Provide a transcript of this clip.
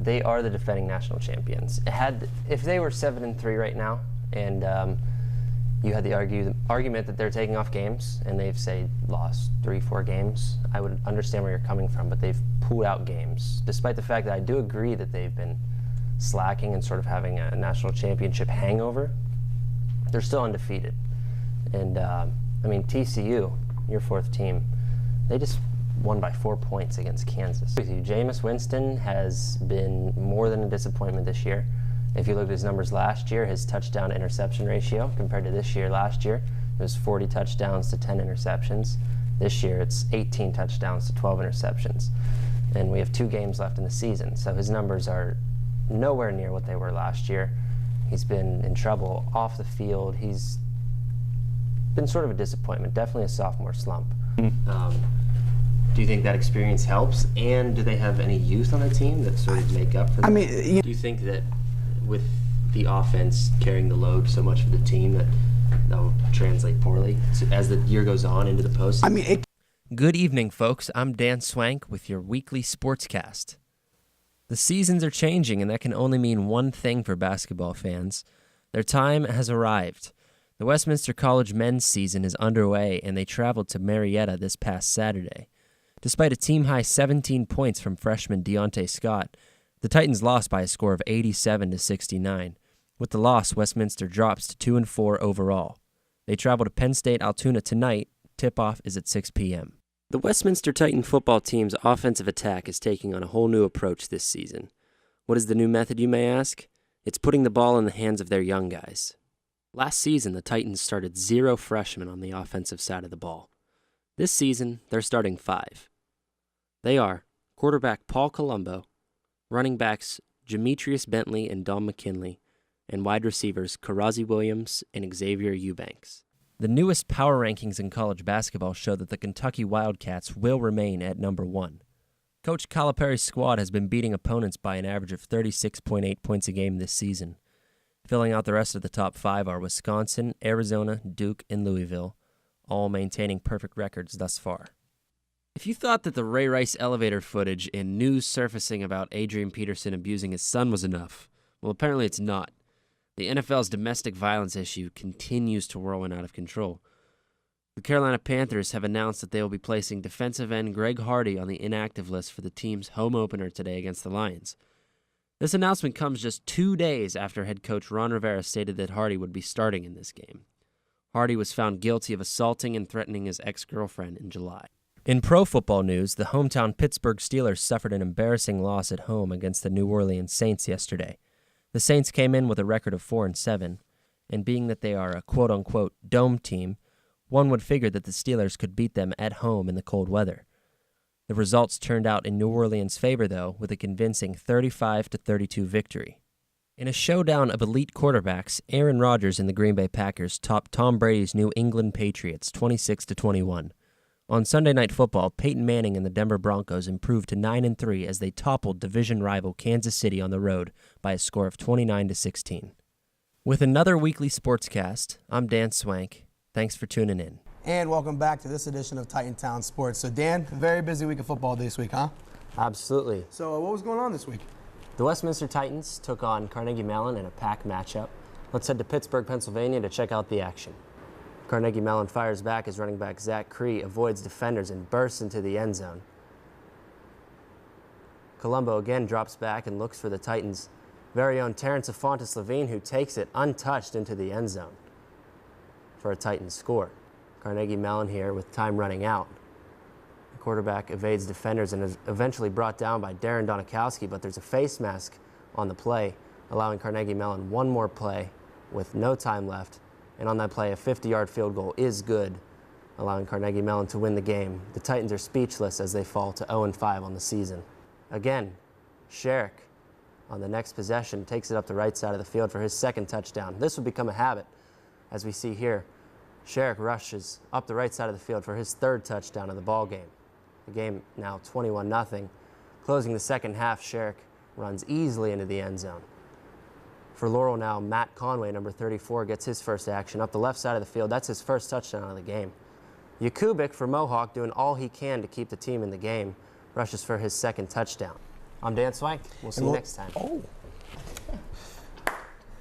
They are the defending national champions. If they were 7-3 right now, and you had the argument that they're taking off games, and they've, say, lost 3-4 games, I would understand where you're coming from, but they've pulled out games, despite the fact that I do agree that they've been slacking and sort of having a national championship hangover. They're still undefeated. And, TCU, your fourth team, they just won by 4 points against Kansas. Jameis Winston has been more than a disappointment this year. If you look at his numbers last year, his touchdown-interception ratio compared to this year, last year, it was 40 touchdowns to 10 interceptions. This year, it's 18 touchdowns to 12 interceptions. And we have 2 games left in the season, so his numbers are nowhere near what they were last year. He's been in trouble off the field. He's been sort of a disappointment, definitely a sophomore slump. Do you think that experience helps? And do they have any youth on the team that sort of make up for that? Do you think that with the offense carrying the load so much for the team that'll translate poorly as the year goes on into the postseason? Good evening, folks. I'm Dan Swank with your weekly sportscast. The seasons are changing, and that can only mean one thing for basketball fans. Their time has arrived. The Westminster College men's season is underway, and they traveled to Marietta this past Saturday. Despite a team-high 17 points from freshman Deontay Scott, the Titans lost by a score of 87-69. With the loss, Westminster drops to 2-4 overall. They travel to Penn State Altoona tonight. Tip-off is at 6 p.m. The Westminster Titan football team's offensive attack is taking on a whole new approach this season. What is the new method, you may ask? It's putting the ball in the hands of their young guys. Last season, the Titans started 0 freshmen on the offensive side of the ball. This season, they're starting 5. They are quarterback Paul Colombo, running backs Demetrius Bentley and Dom McKinley, and wide receivers Karazi Williams and Xavier Eubanks. The newest power rankings in college basketball show that the Kentucky Wildcats will remain at number 1. Coach Calipari's squad has been beating opponents by an average of 36.8 points a game this season. Filling out the rest of the top 5 are Wisconsin, Arizona, Duke, and Louisville, all maintaining perfect records thus far. If you thought that the Ray Rice elevator footage and news surfacing about Adrian Peterson abusing his son was enough, well, apparently it's not. The NFL's domestic violence issue continues to whirl out of control. The Carolina Panthers have announced that they will be placing defensive end Greg Hardy on the inactive list for the team's home opener today against the Lions. This announcement comes just 2 days after head coach Ron Rivera stated that Hardy would be starting in this game. Hardy was found guilty of assaulting and threatening his ex-girlfriend in July. In pro football news, the hometown Pittsburgh Steelers suffered an embarrassing loss at home against the New Orleans Saints yesterday. The Saints came in with a record of 4-7, and being that they are a quote-unquote dome team, one would figure that the Steelers could beat them at home in the cold weather. The results turned out in New Orleans' favor, though, with a convincing 35-32 victory. In a showdown of elite quarterbacks, Aaron Rodgers and the Green Bay Packers topped Tom Brady's New England Patriots 26-21. On Sunday Night Football, Peyton Manning and the Denver Broncos improved to 9-3 as they toppled division rival Kansas City on the road by a score of 29-16. With another weekly sportscast, I'm Dan Swank. Thanks for tuning in. And welcome back to this edition of Titan Town Sports. So Dan, very busy week of football this week, huh? Absolutely. So what was going on this week? The Westminster Titans took on Carnegie Mellon in a pack matchup. Let's head to Pittsburgh, Pennsylvania to check out the action. Carnegie Mellon fires back as running back Zach Cree avoids defenders and bursts into the end zone. Colombo again drops back and looks for the Titans' very own Terrence Afontis Levine, who takes it untouched into the end zone for a Titans score. Carnegie Mellon here with time running out. The quarterback evades defenders and is eventually brought down by Darren Donikowski, but there's a face mask on the play, allowing Carnegie Mellon one more play with no time left. And on that play, a 50-yard field goal is good, allowing Carnegie Mellon to win the game. The Titans are speechless as they fall to 0-5 on the season. Again, Sherrick on the next possession takes it up the right side of the field for his second touchdown. This will become a habit, as we see here. Sherrick rushes up the right side of the field for his third touchdown of the ball game. The game now 21-0. Closing the second half, Sherrick runs easily into the end zone. For Laurel now, Matt Conway, number 34, gets his first action up the left side of the field. That's his first touchdown of the game. Yakubik for Mohawk, doing all he can to keep the team in the game, rushes for his second touchdown. I'm Dan Swank. We'll see you next time. Oh.